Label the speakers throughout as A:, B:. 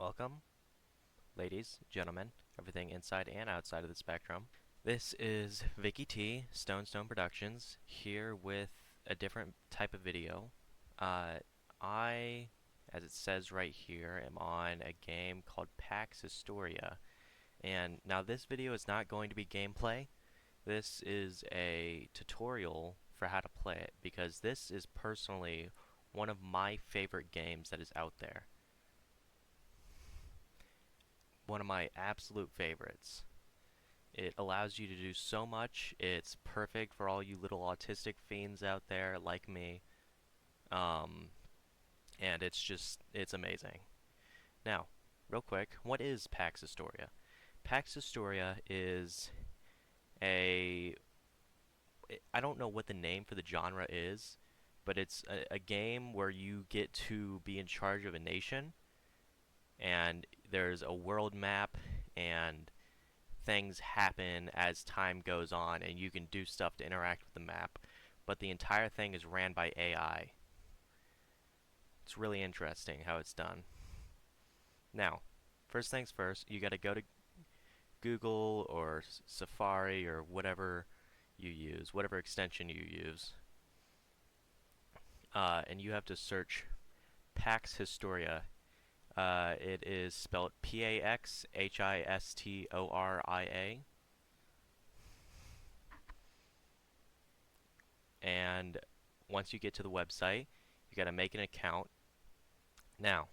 A: Welcome, ladies, gentlemen, everything inside and outside of the spectrum. This is Vicky T, Stone Productions, here with a different type of video. I, as it says right here, am on a game called Pax Historia. And now this video is not going to be gameplay. This is a tutorial for how to play it, because this is personally one of my favorite games that is out there. One of my absolute favorites. It allows you to do so much. It's perfect for all you little autistic fiends out there like me. And it's amazing. Now, real quick, what is Pax Historia? Pax Historia is I don't know what the name for the genre is, but it's a game where you get to be in charge of a nation, and there's a world map, and things happen as time goes on, and you can do stuff to interact with the map, but the entire thing is ran by AI. It's really interesting how it's done. Now, first things first, you gotta go to Google or Safari or whatever you use, whatever extension you use, and you have to search Pax Historia. It is spelled Paxhistoria. And once you get to the website, you gotta make an account. Now,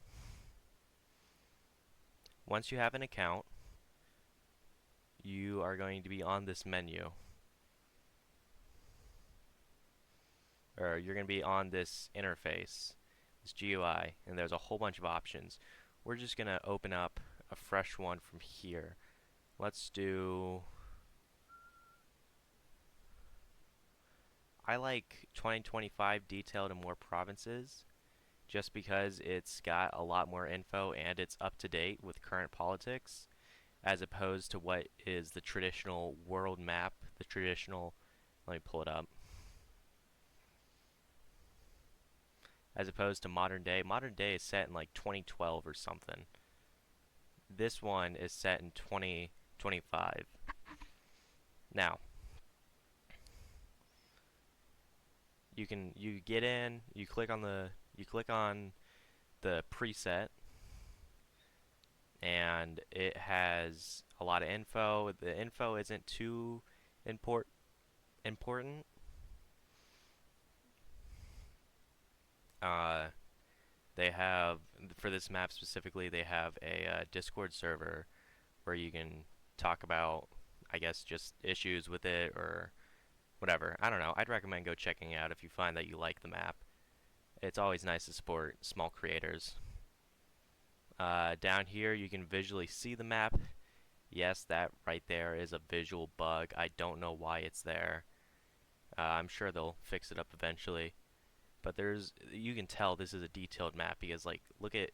A: once you have an account, you are going to be on this menu. Or you're going to be on this interface, this GUI, and there's a whole bunch of options. We're just going to open up a fresh one from here. Let's do... I like 2025 detailed in more provinces, just because it's got a lot more info and it's up to date with current politics, as opposed to what is the traditional world map, the traditional... Let me pull it up. As opposed to modern day. Modern day is set in like 2012 or something. This one is set in 2025. Now, you get in, you click on the preset, and it has a lot of info. The info isn't too important. They have, for this map specifically, they have a Discord server where you can talk about, I guess, just issues with it or whatever. I don't know. I'd recommend go checking it out if you find that you like the map. It's always nice to support small creators. Down here, you can visually see the map. Yes, that right there is a visual bug. I don't know why it's there. I'm sure they'll fix it up eventually. But you can tell this is a detailed map because, like, look at,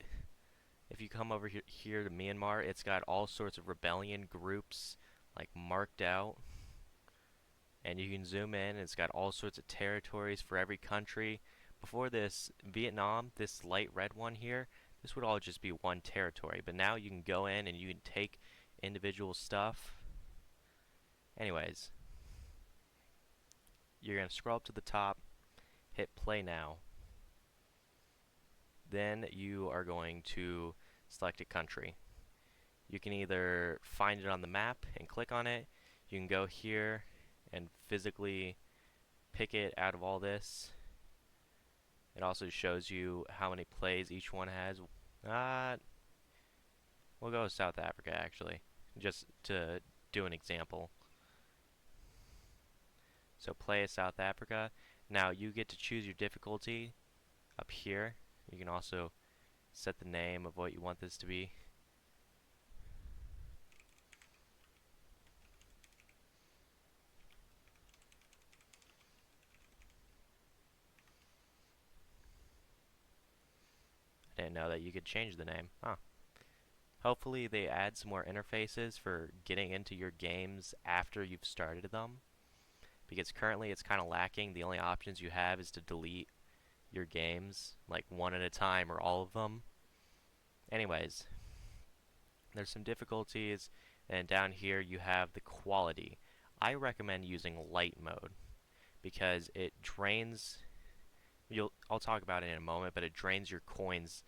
A: if you come over here to Myanmar, it's got all sorts of rebellion groups, like, marked out. And you can zoom in, and it's got all sorts of territories for every country. Before this, Vietnam, this light red one here, this would all just be one territory. But now you can go in and you can take individual stuff. Anyways, you're going to scroll up to the top. Hit play now. Then you are going to select a country. You can either find it on the map and click on it. You can go here and physically pick it out of all this. It also shows you how many plays each one has. We'll go with South Africa, actually, just to do an example. So play South Africa. Now you get to choose your difficulty up here. You can also set the name of what you want this to be. I didn't know that you could change the name. Huh. Hopefully they add some more interfaces for getting into your games after you've started them, because currently it's kind of lacking. The only options you have is to delete your games, like one at a time or all of them. Anyways, There's some difficulties, and down here you have the quality. I recommend using light mode because it drains. I'll talk about it in a moment, but it drains your coins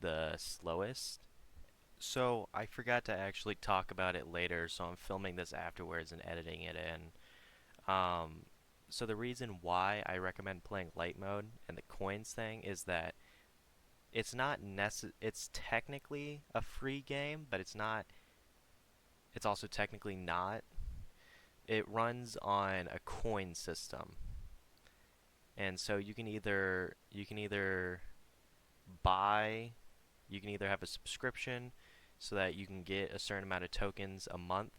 A: the slowest. So I forgot to actually talk about it later, so I'm filming this afterwards and editing it in. So the reason why I recommend playing light mode and the coins thing is that it's technically a free game, but it's not. It's also technically not. It runs on a coin system, and so you can either buy, you can either have a subscription so that you can get a certain amount of tokens a month,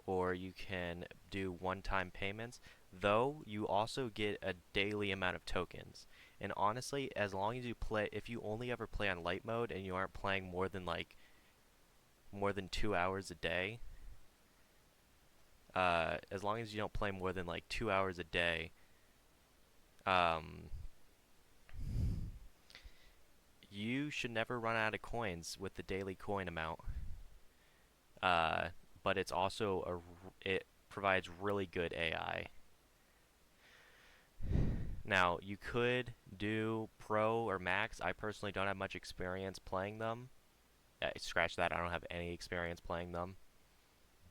A: or you can do one-time payments, though you also get a daily amount of tokens. And honestly, as long as you play, if you only ever play on light mode and you aren't playing more than 2 hours a day, as long as you don't play more than like 2 hours a day, um, you should never run out of coins with the daily coin amount. Uh, but it provides really good AI. Now, you could do Pro or Max. I personally don't have much experience playing them. Scratch that, I don't have any experience playing them.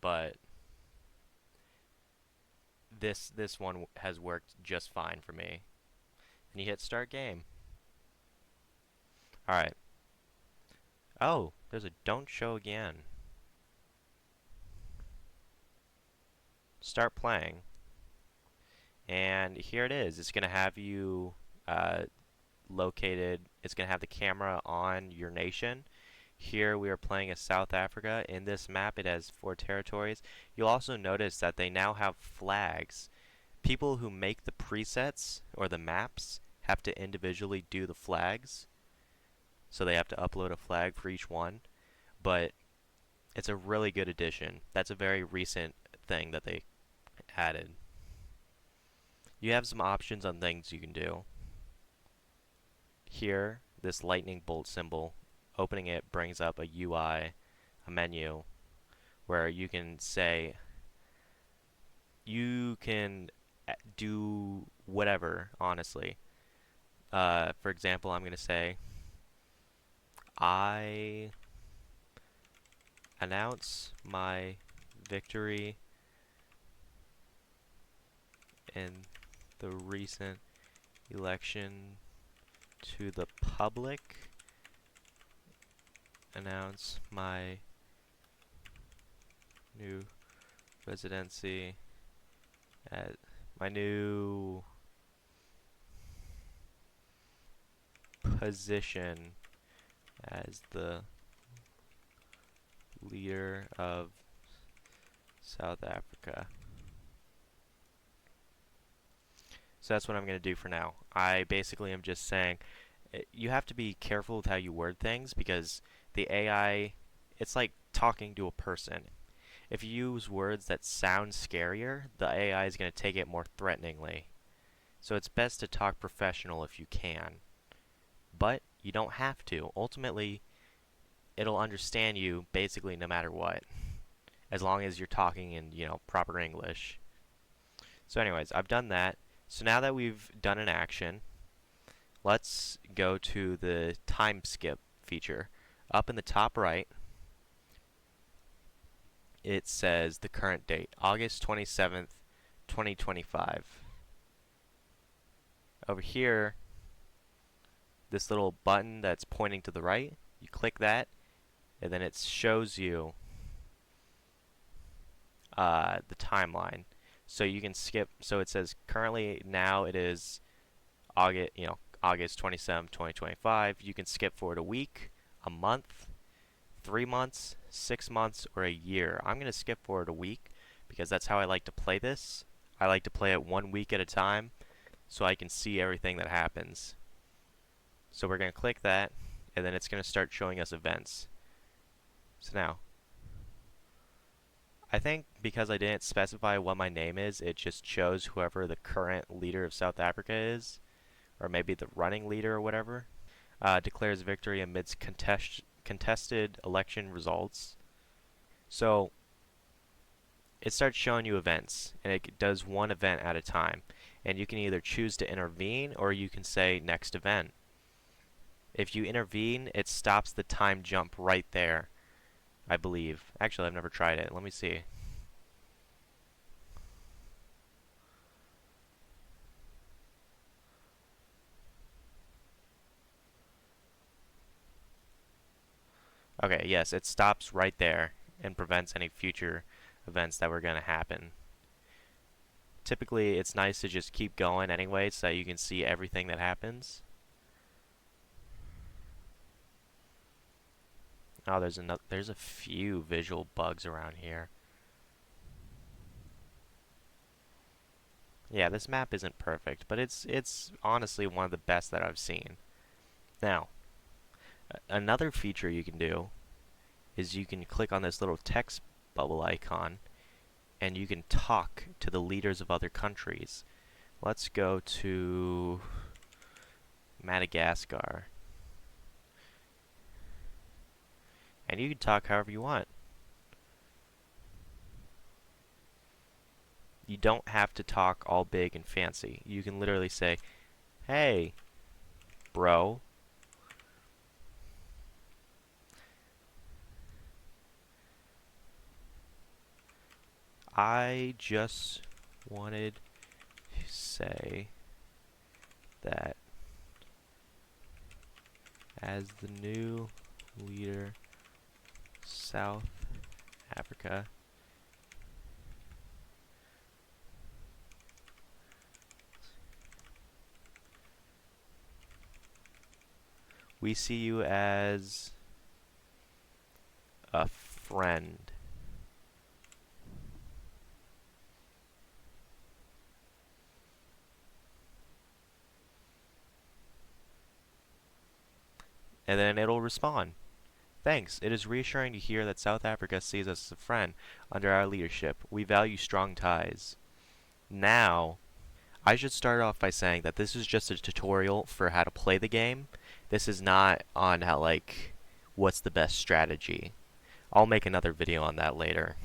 A: But this one has worked just fine for me. And you hit start game. Alright. Oh, there's a don't show again. Start playing. And here it is. It's going to have you located, it's going to have the camera on your nation. Here we are playing as South Africa. In this map it has 4 territories. You'll also notice that they now have flags. People who make the presets or the maps have to individually do the flags. So they have to upload a flag for each one. But it's a really good addition. That's a very recent thing that they added. You have some options on things you can do. Here, this lightning bolt symbol, opening it brings up a UI, a menu, where you can say, you can do whatever, honestly. For example, I'm going to say, I announce my victory in the recent election to the public. Announce my new residency at my new position as the leader of South Africa. So that's what I'm going to do for now. I basically am just saying, you have to be careful with how you word things because the AI, it's like talking to a person. If you use words that sound scarier, the AI is going to take it more threateningly. So it's best to talk professional if you can. But you don't have to. Ultimately, it'll understand you basically no matter what, as long as you're talking in, proper English. So anyways, I've done that. So now that we've done an action, let's go to the time skip feature. Up in the top right, it says the current date, August 27th, 2025. Over here, this little button that's pointing to the right, you click that, and then it shows you the timeline. So you can skip, so it says currently now it is August 27th, 2025. You can skip forward a week, a month, 3 months, 6 months, or a year. I'm going to skip forward a week because that's how I like to play this. I like to play it 1 week at a time so I can see everything that happens. So we're going to click that, and then it's going to start showing us events. So now, I think because I didn't specify what my name is, it just shows whoever the current leader of South Africa is, or maybe the running leader or whatever. Declares victory amidst contested election results. So it starts showing you events, and it does one event at a time. And you can either choose to intervene, or you can say next event. If you intervene, it stops the time jump right there, I believe. Actually, I've never tried it. Let me see. Okay, yes, it stops right there and prevents any future events that were going to happen. Typically, it's nice to just keep going anyway so that you can see everything that happens. Oh, there's a few visual bugs around here. Yeah, this map isn't perfect, but it's honestly one of the best that I've seen. Now, another feature you can do is you can click on this little text bubble icon and you can talk to the leaders of other countries. Let's go to Madagascar. And you can talk however you want. You don't have to talk all big and fancy. You can literally say, "Hey, bro, I just wanted to say that as the new leader, South Africa, we see you as a friend." And then it'll respond. "Thanks. It is reassuring to hear that South Africa sees us as a friend under our leadership. We value strong ties." Now, I should start off by saying that this is just a tutorial for how to play the game. This is not on how, like, what's the best strategy. I'll make another video on that later.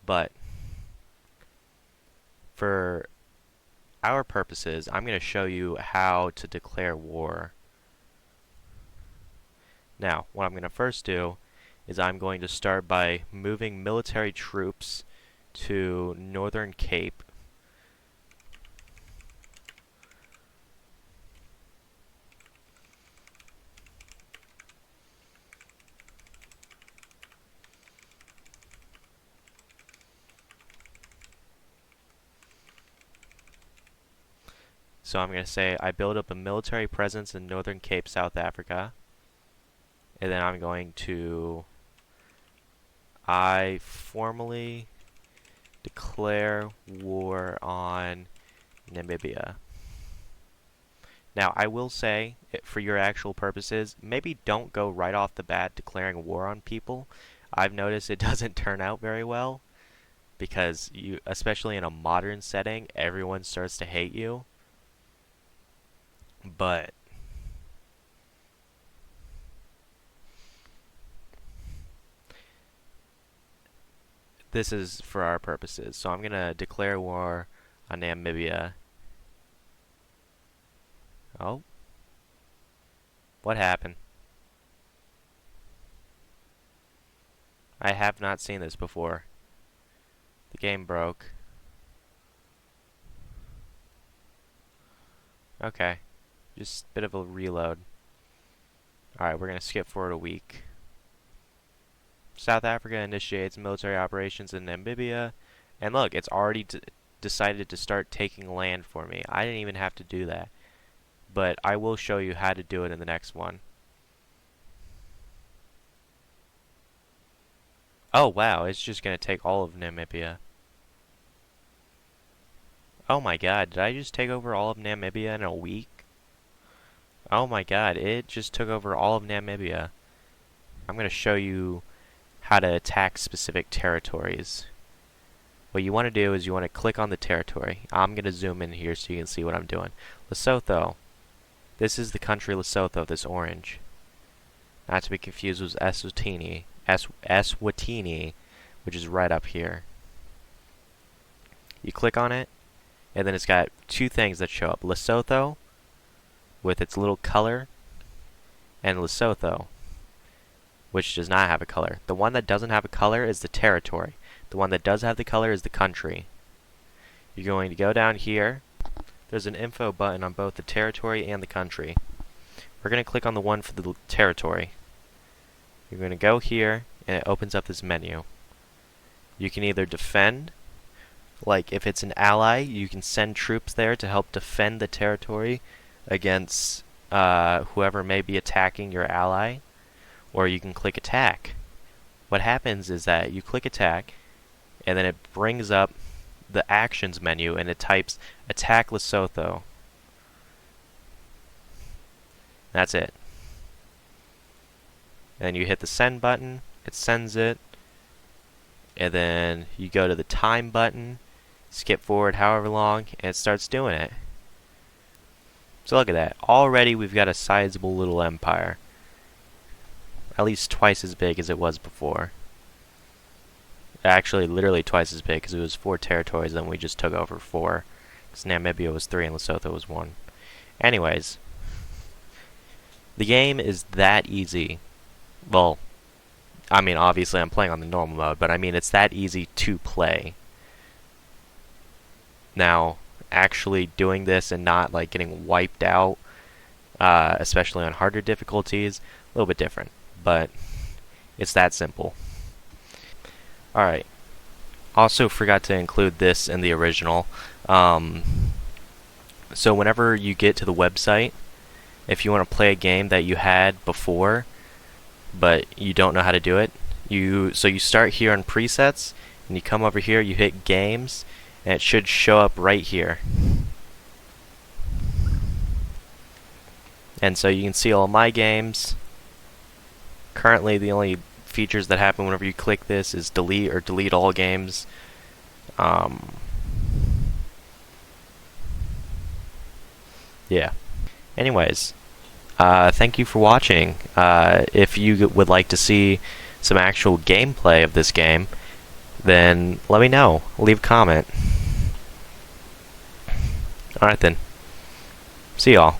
A: But for our purposes, I'm going to show you how to declare war. Now, what I'm going to first do is I'm going to start by moving military troops to Northern Cape. So I'm going to say I build up a military presence in Northern Cape, South Africa. And then I'm going to I formally declare war on Namibia. Now, I will say, for your actual purposes, maybe don't go right off the bat declaring war on people. I've noticed it doesn't turn out very well because you, especially in a modern setting, everyone starts to hate you. But this is for our purposes. So I'm going to declare war on Namibia. Oh. What happened? I have not seen this before. The game broke. Okay. Just a bit of a reload. Alright, we're going to skip forward a week. South Africa initiates military operations in Namibia. And look, it's already decided to start taking land for me. I didn't even have to do that. But I will show you how to do it in the next one. Oh wow, it's just going to take all of Namibia. Oh my god, did I just take over all of Namibia in a week? Oh my god, it just took over all of Namibia. I'm going to show you how to attack specific territories. What you want to do is you want to click on the territory. I'm going to zoom in here so you can see what I'm doing. Lesotho. This is the country Lesotho, this orange. Not to be confused with Eswatini, which is right up here. You click on it, and then it's got two things that show up. Lesotho, with its little color, and Lesotho, which does not have a color. The one that doesn't have a color is the territory. The one that does have the color is the country. You're going to go down here. There's an info button on both the territory and the country. We're going to click on the one for the territory. You're going to go here, and it opens up this menu. You can either defend, like if it's an ally, you can send troops there to help defend the territory against whoever may be attacking your ally, or you can click attack. What happens is that you click attack, and then it brings up the actions menu, and it types attack Lesotho. That's it. And then you hit the send button, it sends it, and then you go to the time button, skip forward however long, and it starts doing it. So look at that. Already we've got a sizable little empire. At least twice as big as it was before. Actually, literally twice as big, because it was 4 territories, and we just took over 4. Because Namibia was 3 and Lesotho was 1. Anyways, the game is that easy. Well, I mean, obviously I'm playing on the normal mode, but I mean, it's that easy to play. Now, actually doing this and not like getting wiped out, especially on harder difficulties, a little bit different, but it's that simple. Alright, also forgot to include this in the original. So whenever you get to the website, if you want to play a game that you had before, but you don't know how to do it, you start here on presets, and you come over here, you hit games, and it should show up right here. And so you can see all my games. Currently the only features that happen whenever you click this is delete or delete all games. Yeah. Anyways, thank you for watching. If you would like to see some actual gameplay of this game, then let me know. Leave a comment. Alright then. See y'all.